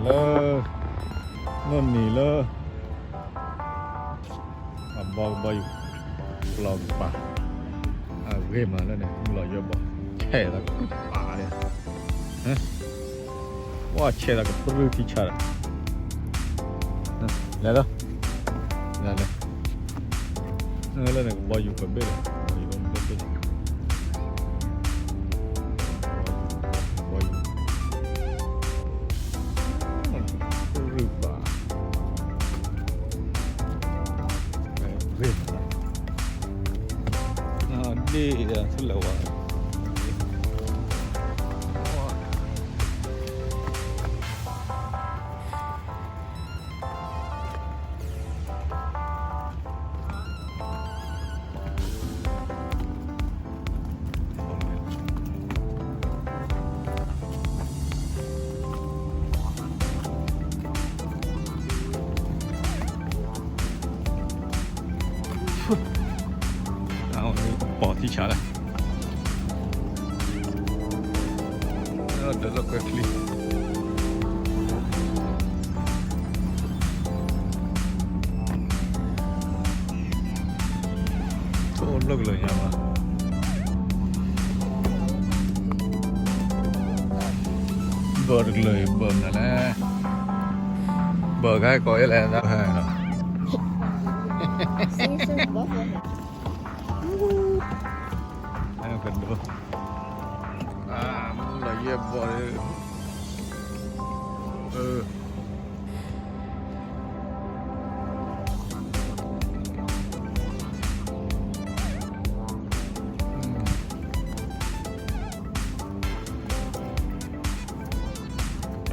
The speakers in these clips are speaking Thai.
เลยนู่นนี่เลยบอกบอยเราป่าเรียมาแล้วเนี่ยเราเยอะบอกแช่แล้วก็ป่าเนี่ยฮะว่าแช่แล้วก็ปลื้มที่ชาร์แล้วนั่นเลยแล้วเนี่ยบอยอยู่กับเบลบอยอยู่กับเบลบอยอยู่ปลื้มป่าเรียมานี่จะสุดแล้วว่ะเอาปอดที่ชาร์จเดี๋ยวเราไปคลิกโอ้เลิกเลยยังอ่ะเบิร์ดเลยเบิร์ดนั่นแหละเบิร์ดให้ก้อยแล้วนะให้เนาะให้กันดูมันละเอียดบ่อย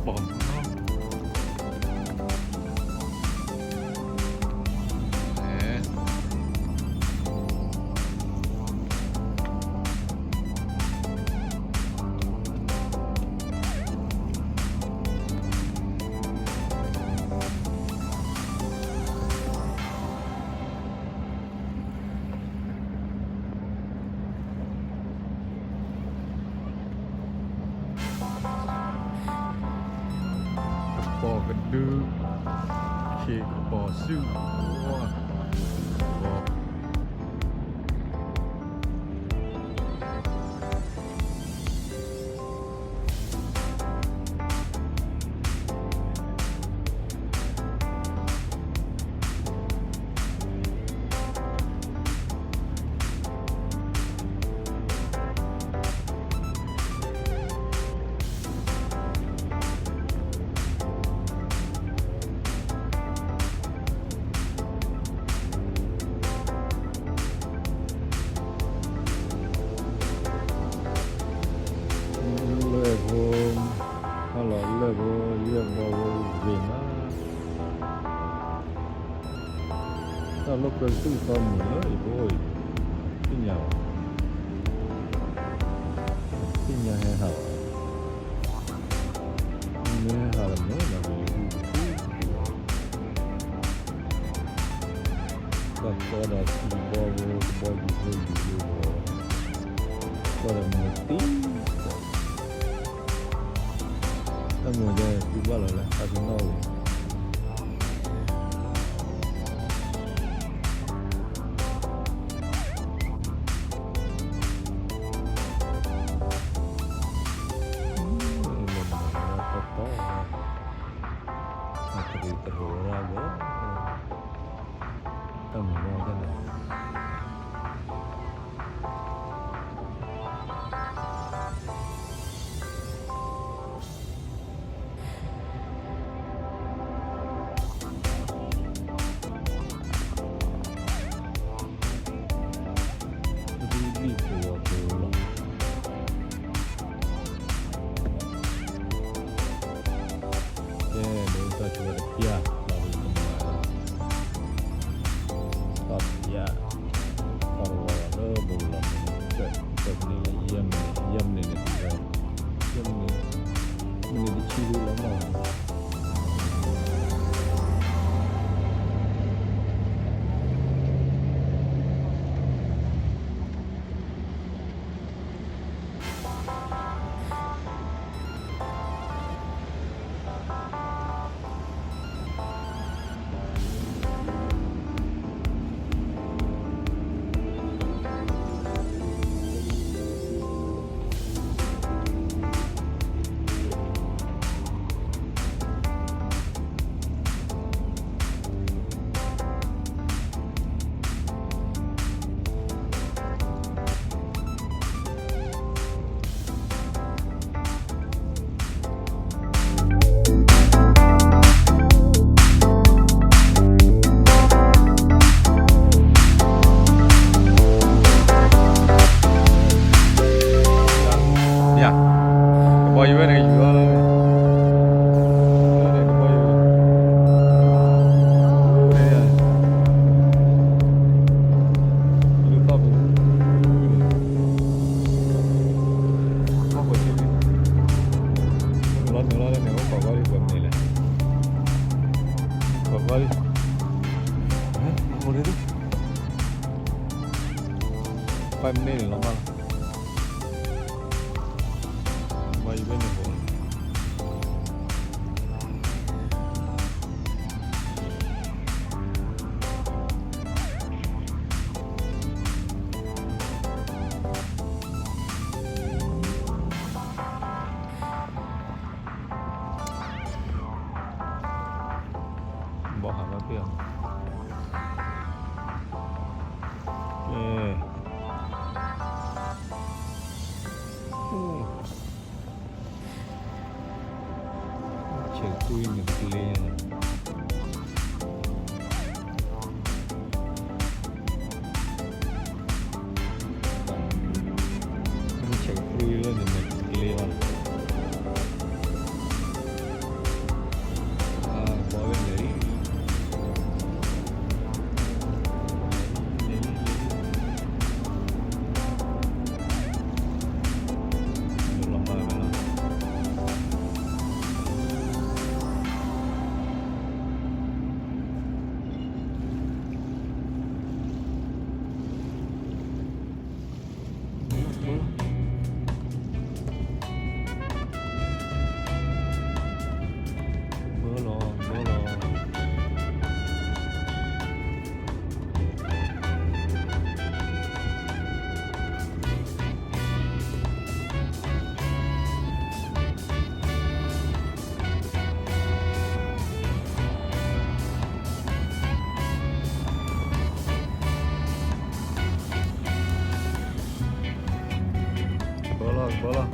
บอกปอกันดูเค้กปอซื้อว่าบอกเราเกิดตู้ตอนหนึ่งเลยโอ้ยที่เหนียวให้หาไม่ให้หาแบบนี้นะก็ตัวเราที่บอลอยู่ก็เราไม่ตีถ้ามัวจะคิดว่าเราเลยอาจจะน้อย เ Pagwari ಬಂದಿಲ್ಲ Pagwari ನೋಡಿದ್ರು 5 minutes ಇಲ್ಲ ಮಾಡ ಮೈ ಬನ್ನಿ bỏ hàng ra tiền chỉ tui mình lên chỉ tui lên thì mình lên bỏ bên đấy Bola. Bola.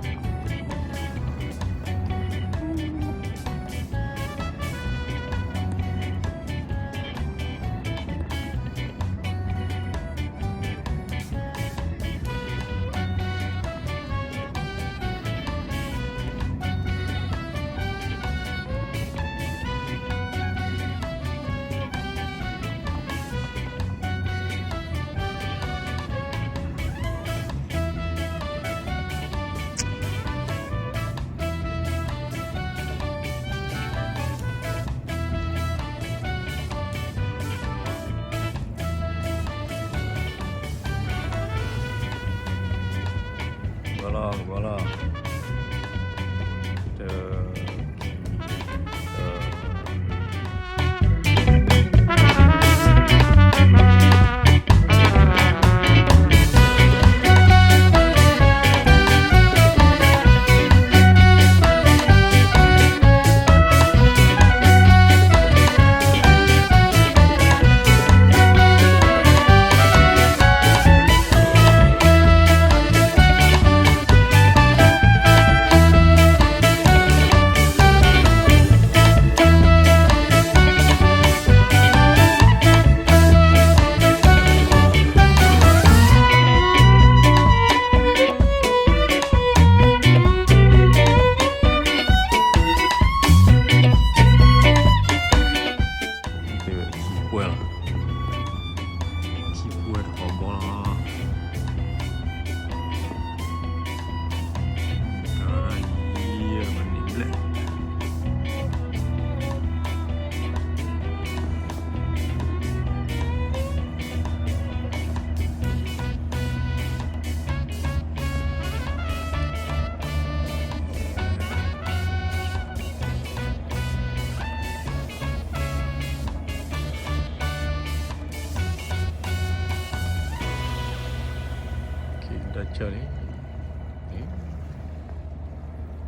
Journey.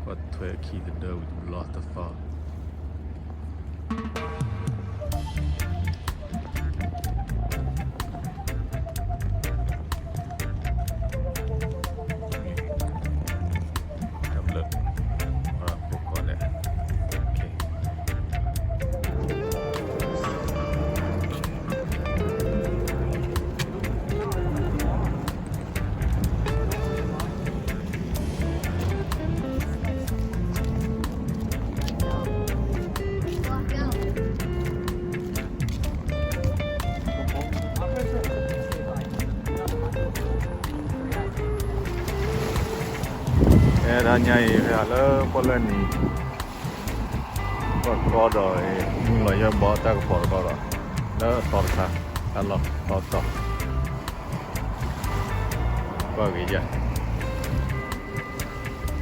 What way key the door with a lot of fun. Era nhảy là lơ con lên ก็ก็ดอยมึงเลยยังบอกแต่ก็พอก็ดอยแล้วตอนค่ะตลอดต่อก็กี่อย่าง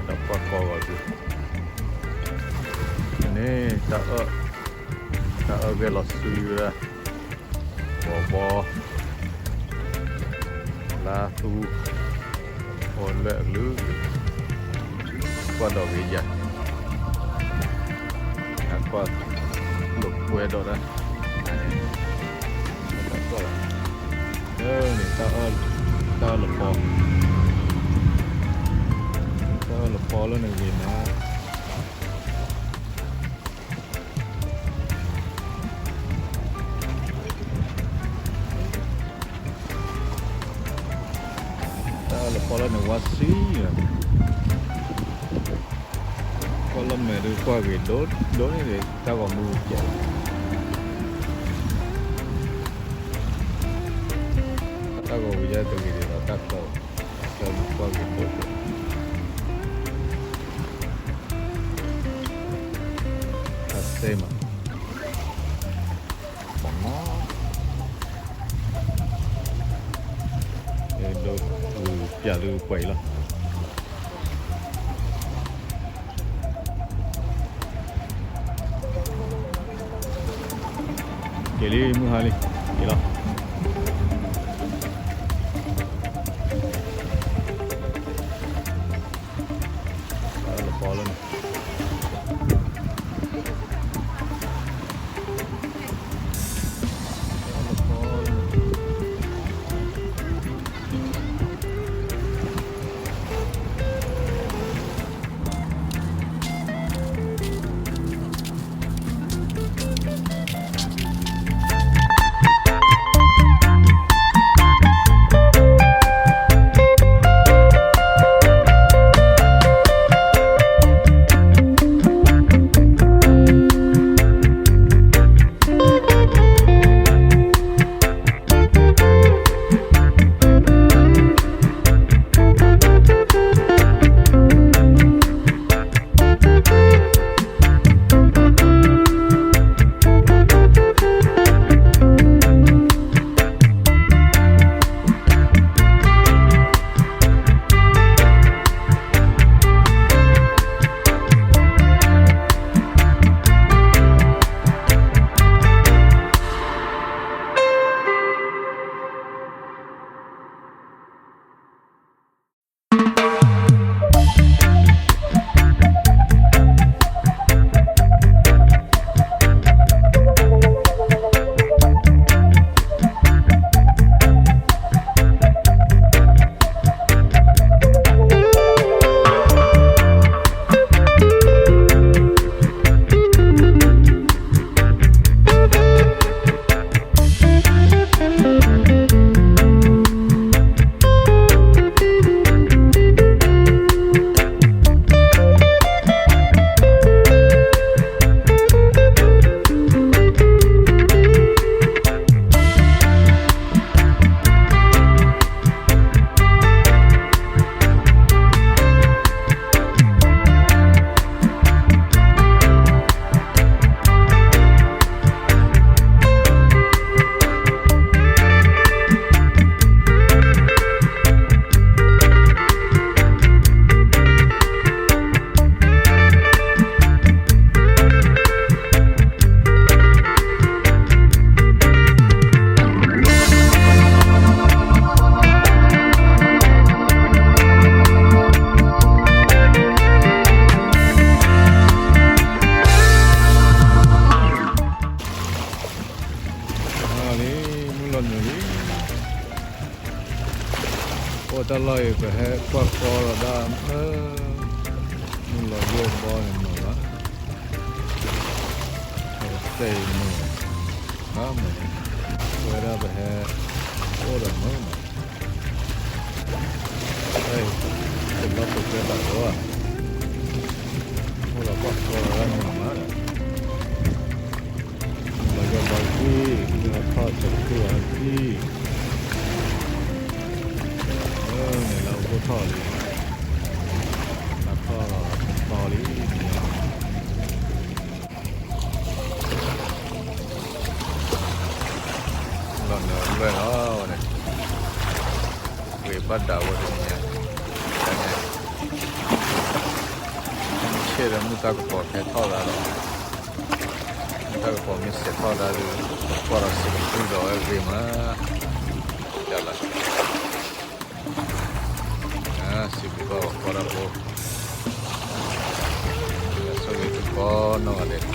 แล้วก็คืออันนี้จะเกลซื้อละบอลาตูโอนเลือกลือก็ดอกกี่อย่างก็หลุดเวดนะก็นี่ตาหลุดพอแล้วหนึ่งวินนะตาหลุดพอแล้วหนึ่งวัดซีก็ลำเมดูกว่ากี่โดนี่เลยตาก็มือเจ็บตาก็วิจัยตัวกี่ดีแล้วตาก็กว่ากี่โดเต็มอ่ะดูอย่าลืมไปละเกลี่ยมือหาลิกี่ละแล้วพอแล้วตลอดไปให้ควักคอระดับมึงเราโยกบอลเหมือนละเตะมือข้ามเลยเวลาไปให้โอ้ระมึงเฮ้ยเป็นรอบตัวเกิดอะไรวะโอ้เราควักคอระดับมึงมาเลยเราโยกบอลที่เราทอดจากตัวที่เนี่ยเราก็ทอดเลยแล้วก็ต่อเลย bada wadinya tanya chere muta ko ke thoda lo muta ko mi se thoda ru para se ku do e ma jala si bi ba para bo so ke ko no ale